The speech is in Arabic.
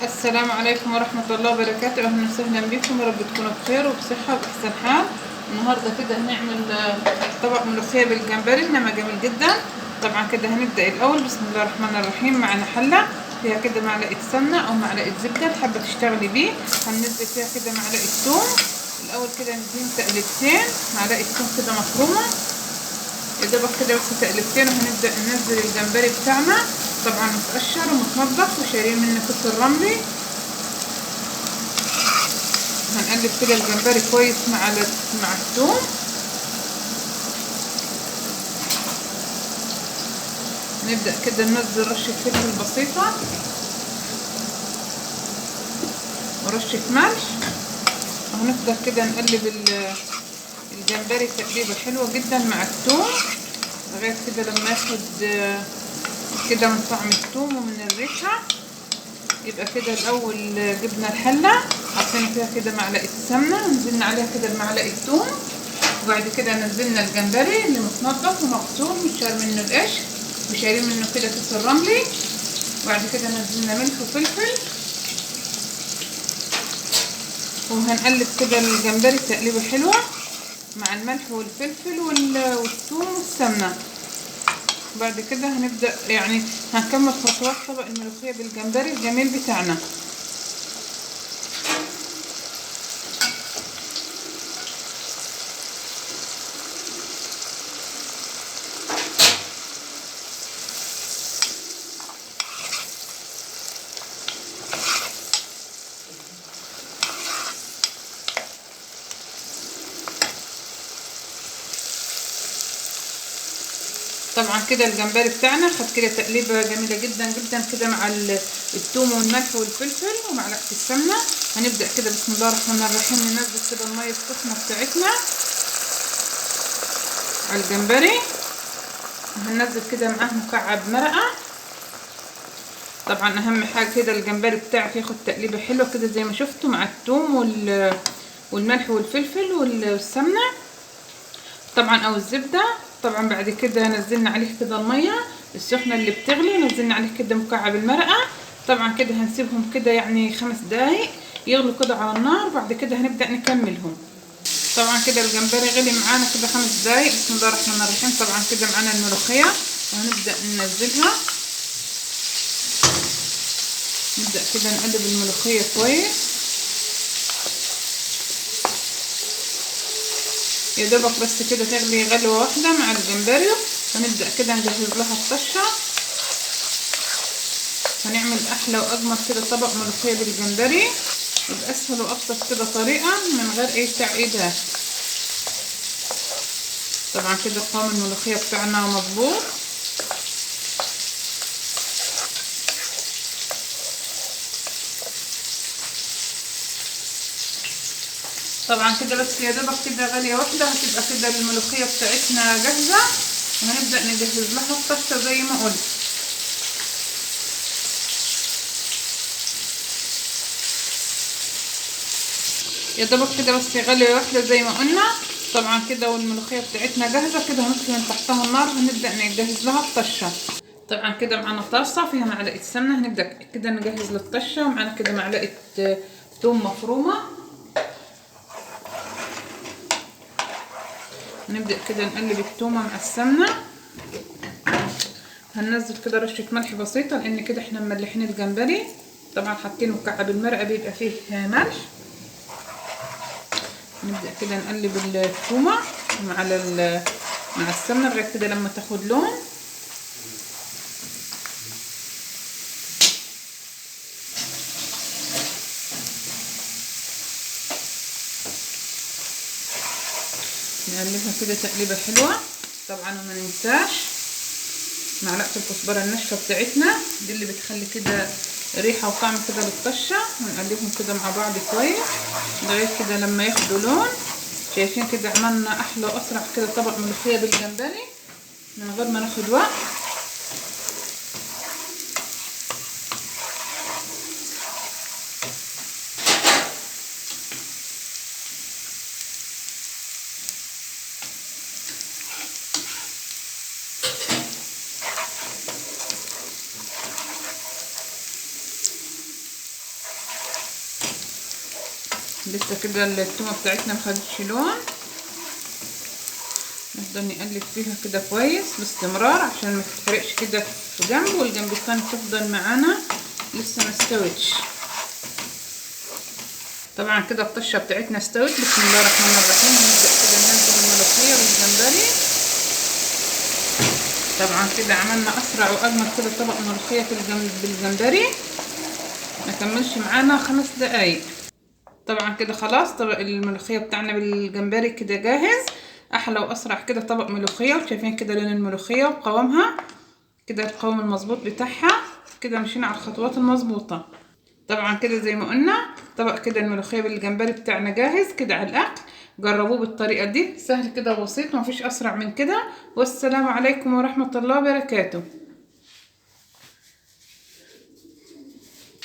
السلام عليكم ورحمة الله وبركاته. أهلا وسهلا بكم، ورب تكونوا بخير وبصحة وبأحسن حال. النهاردة كده هنعمل طبق ملوخية بالجمبري، إنما جميل جدا. طبعا كده هنبدأ الأول. بسم الله الرحمن الرحيم. معنا حلة فيها كده معلقة سمنة أو معلقة زبدة اللي حابة تشتغلي بيه. هننزل فيها كده معلقة ثوم. الأول كده نديهم تقلبتين، معلقة ثوم كده مفرومة يا دوبك كده بس تقلبتين، وهنبدأ ننزل الجمبري بتاعنا طبعا متقشر ومتنضف وشايلين منه كتر الرملي. هنقلب كده الجمبري كويس مع الثوم. نبدأ كده ننزل رشة فلفل بسيطة ورشة ملح، وهنفضل كده نقلب الجمبري تقليبة حلوة جدا مع الثوم لغاية كده لما ياخد كده من طعم الثوم ومن الريحة. يبقى كده الأول جبنا الحلة حطينا فيها كده معلقة سمنة ونزلنا عليها كده بمعلقة ثوم، وبعد كده نزلنا الجمبري اللي متنضف ومغسول وشال منه القشر وشايلين منه كده كيس الرملي، وبعد كده نزلنا ملح وفلفل، وهنقلب كده الجمبري تقليبه حلوة مع الملح والفلفل والثوم والسمنة. بعد كده هنبدأ يعني هنكمل خطوات طبق الملوخية بالجمبري الجميل بتاعنا. طبعا كده الجمبري بتاعنا خد كده تقليبه جميله جدا جدا كده مع الثوم والملح والفلفل ومعلقه السمنه. هنبدا كده بسم الله الرحمن الرحيم ننزل كده الميه السخنه بتاعتنا على الجمبري، وهننزل كده معاه مكعب مرقه. طبعا اهم حاجه كده الجمبري بتاعك ياخد تقليبه حلوه كده زي ما شفتوا مع الثوم والملح والفلفل والسمنه طبعا او الزبده. طبعا بعد كده نزلنا عليه كده الميه السخنه اللي بتغلي، نزلنا عليه كده مكعب المرقه. طبعا كده هنسيبهم كده يعني 5 دقايق يغلوا كده على النار، بعد كده هنبدا نكملهم. طبعا كده الجمبري غلي معانا كده 5 دقايق. بسم الله الرحمن الرحيم. طبعا كده معانا الملوخيه وهنبدا ننزلها. نبدا كده نقلب الملوخيه كويس يا دوبك بس كده تغلي غلوه واحده مع الجمبري، ونبدا كده نجهز لها الطشه. هنعمل احلى واجمل كده طبق ملوخيه بالجمبري وباسهل وابسط كده طريقه من غير اي تعقيدات. طبعا كده قوام الملوخيه بتاعنا مظبوط. طبعا كده بس يا دوبك كده غاليه واحده هتبقى كده الملوخيه بتاعتنا جاهزه، وهنبدا نجهز لها الطشه زي ما قلت. يا دوبك كده بس غاليه واحده زي ما قلنا. طبعا كده والملوخيه بتاعتنا جاهزه كده هنطفي من تحتها النار وهنبدا نجهز لها الطشه. طبعا كده معانا طاسه فيها معلقه سمنه، هنبدا كده نجهز للطشه، ومعانا كده معلقه ثوم مفرومه. هنبدأ كده نقلب التومة مع السمنة. هننزل كده رشة ملح بسيطة لان كده احنا مملحين الجمبري. طبعا حاطين مكعب المرقة بيبقى فيه ملح. نبدأ كده نقلب التومة مع السمنة لغاية كده لما تاخد لون. نقلبها كده تقليبه حلوه. طبعا وما ننساش معلقه الكزبره الناشفه بتاعتنا دي اللي بتخلي كده ريحه وطعم كده للطشه، ونقلبهم كده مع بعض كويس لغايه كده لما ياخدوا لون. شايفين كده عملنا احلى واسرع كده طبق ملوخيه بالجمبري من غير ما ناخد وقت. لسه كده التومه بتاعتنا مخدتش لون. نفضل نقلب فيها كده كويس باستمرار عشان ما تتحرقش كده في جنب، والجنب التاني تفضل معانا لسه ما استوتش. طبعا كده الطشه بتاعتنا استوت. بسم الله الرحمن الرحيم. نبدا كده ننزل الملوخيه والجمبري. طبعا كده عملنا اسرع واجمل كده طبق ملوخيه بالجمبري، ما كملش معانا 5 دقايق. طبعا كده خلاص طبق الملوخيه بتاعنا بالجمبري كده جاهز. احلى واسرع كده طبق ملوخيه. وشايفين كده لون الملوخيه وقوامها كده، القوام المظبوط بتاعها كده. مشينا على الخطوات المظبوطه. طبعا كده زي ما قلنا طبق كده الملوخيه بالجمبري بتاعنا جاهز كده على الاكل. جربوه بالطريقه دي، سهل كده وبسيط، مفيش اسرع من كده. والسلام عليكم ورحمه الله وبركاته.